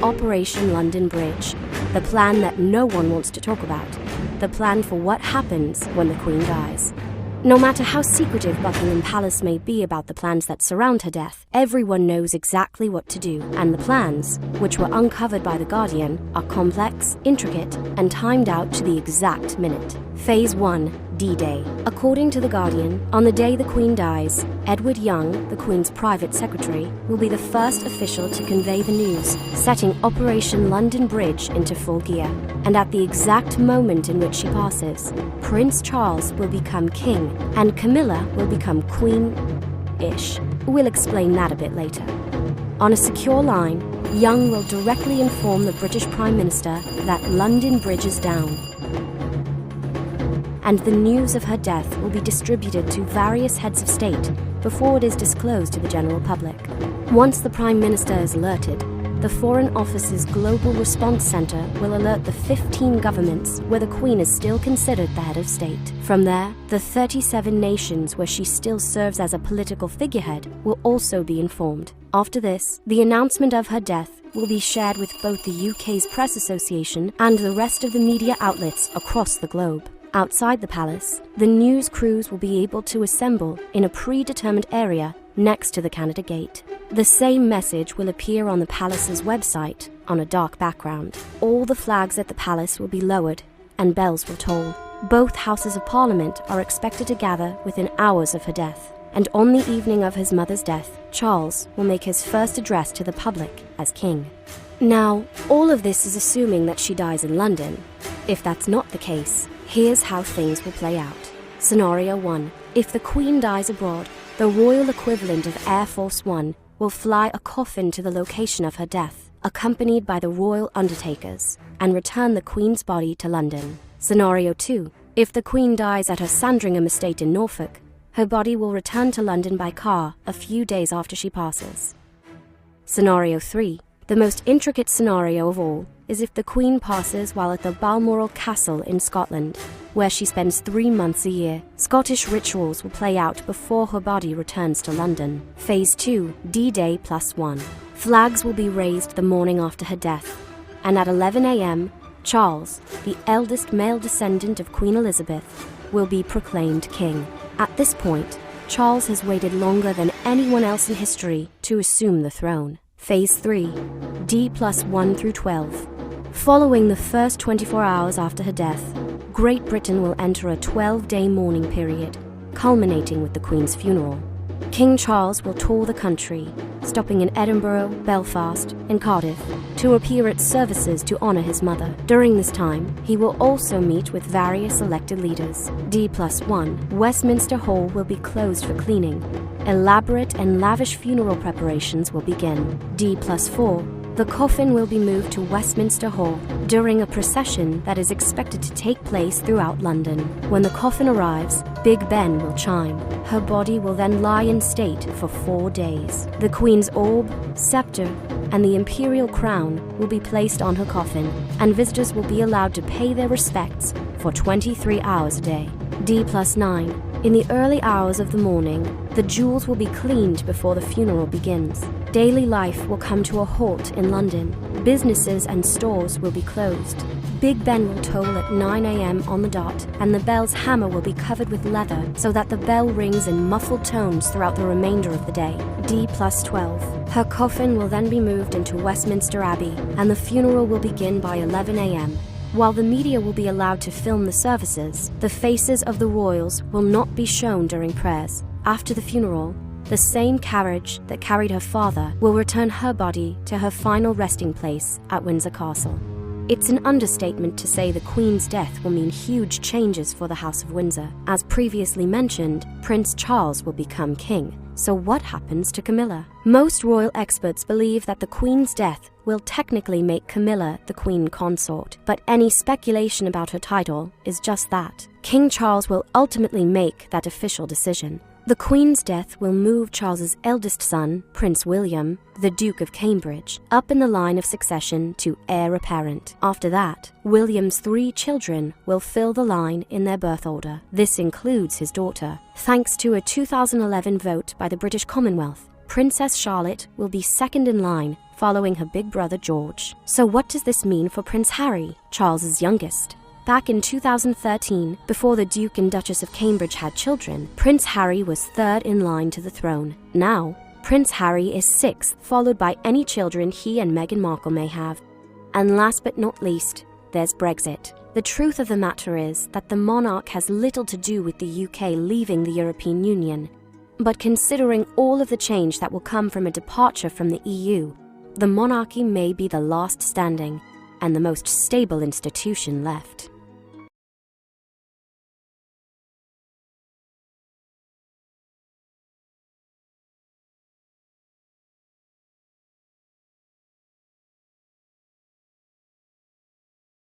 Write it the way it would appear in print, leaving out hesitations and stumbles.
Operation London Bridge, the plan that no one wants to talk about, the plan for what happens when the Queen dies. No matter how secretive Buckingham Palace may be about the plans that surround her death, everyone knows exactly what to do, and the plans, which were uncovered by The Guardian, are complex, intricate, and timed out to the exact minute. Phase 1. D-Day. According to The Guardian, on the day the Queen dies, Edward Young, the Queen's private secretary, will be the first official to convey the news, setting Operation London Bridge into full gear. And at the exact moment in which she passes, Prince Charles will become king, and Camilla will become queen-ish. We'll explain that a bit later. On a secure line, Young will directly inform the British Prime Minister that London Bridge is down, and the news of her death will be distributed to various heads of state before it is disclosed to the general public. Once the Prime Minister is alerted, the Foreign Office's Global Response Centre will alert the 15 governments where the Queen is still considered the head of state. From there, the 37 nations where she still serves as a political figurehead will also be informed. After this, the announcement of her death will be shared with both the UK's Press Association and the rest of the media outlets across the globe. Outside the palace, the news crews will be able to assemble in a predetermined area next to the Canada Gate. The same message will appear on the palace's website on a dark background. All the flags at the palace will be lowered and bells will toll. Both houses of Parliament are expected to gather within hours of her death. And on the evening of his mother's death, Charles will make his first address to the public as king. Now, all of this is assuming that she dies in London. If that's not the case, here's how things will play out. Scenario 1. If the Queen dies abroad, the royal equivalent of Air Force One will fly a coffin to the location of her death, accompanied by the royal undertakers, and return the Queen's body to London. Scenario 2. If the Queen dies at her Sandringham estate in Norfolk, her body will return to London by car a few days after she passes. Scenario 3. The most intricate scenario of all is if the Queen passes while at the Balmoral Castle in Scotland, where she spends 3 months a year. Scottish rituals will play out before her body returns to London. Phase 2. D-Day +1. Flags will be raised the morning after her death, and at 11 a.m., Charles, the eldest male descendant of Queen Elizabeth, will be proclaimed king. At this point, Charles has waited longer than anyone else in history to assume the throne. Phase 3. D+1 through 12. Following the first 24 hours after her death, Great Britain will enter a 12-day mourning period, culminating with the Queen's funeral. King Charles will tour the country, stopping in Edinburgh, Belfast, and Cardiff, to appear at services to honour his mother. During this time, he will also meet with various elected leaders. D+1. Westminster Hall will be closed for cleaning. Elaborate and lavish funeral preparations will begin. D+4. The coffin will be moved to Westminster Hall during a procession that is expected to take place throughout London. When the coffin arrives, Big Ben will chime. Her body will then lie in state for 4 days. The Queen's orb, scepter, and the imperial crown will be placed on her coffin, and visitors will be allowed to pay their respects for 23 hours a day. D+9. In the early hours of the morning, the jewels will be cleaned before the funeral begins. Daily life will come to a halt in London. Businesses and stores will be closed. Big Ben will toll at 9 a.m. on the dot, and the bell's hammer will be covered with leather so that the bell rings in muffled tones throughout the remainder of the day. D+12. Her coffin will then be moved into Westminster Abbey, and the funeral will begin by 11 a.m. While the media will be allowed to film the services, the faces of the royals will not be shown during prayers. After the funeral, the same carriage that carried her father will return her body to her final resting place at Windsor Castle. It's an understatement to say the Queen's death will mean huge changes for the House of Windsor. As previously mentioned, Prince Charles will become king. So what happens to Camilla? Most royal experts believe that the Queen's death will technically make Camilla the Queen consort, but any speculation about her title is just that. King Charles will ultimately make that official decision. The Queen's death will move Charles's eldest son, Prince William, the Duke of Cambridge, up in the line of succession to heir apparent. After that, William's 3 children will fill the line in their birth order. This includes his daughter. Thanks to a 2011 vote by the British Commonwealth, Princess Charlotte will be second in line, following her big brother George. So what does this mean for Prince Harry, Charles's youngest? Back in 2013, before the Duke and Duchess of Cambridge had children, Prince Harry was third in line to the throne. Now, Prince Harry is sixth, followed by any children he and Meghan Markle may have. And last but not least, there's Brexit. The truth of the matter is that the monarch has little to do with the UK leaving the European Union. But considering all of the change that will come from a departure from the EU, the monarchy may be the last standing and the most stable institution left.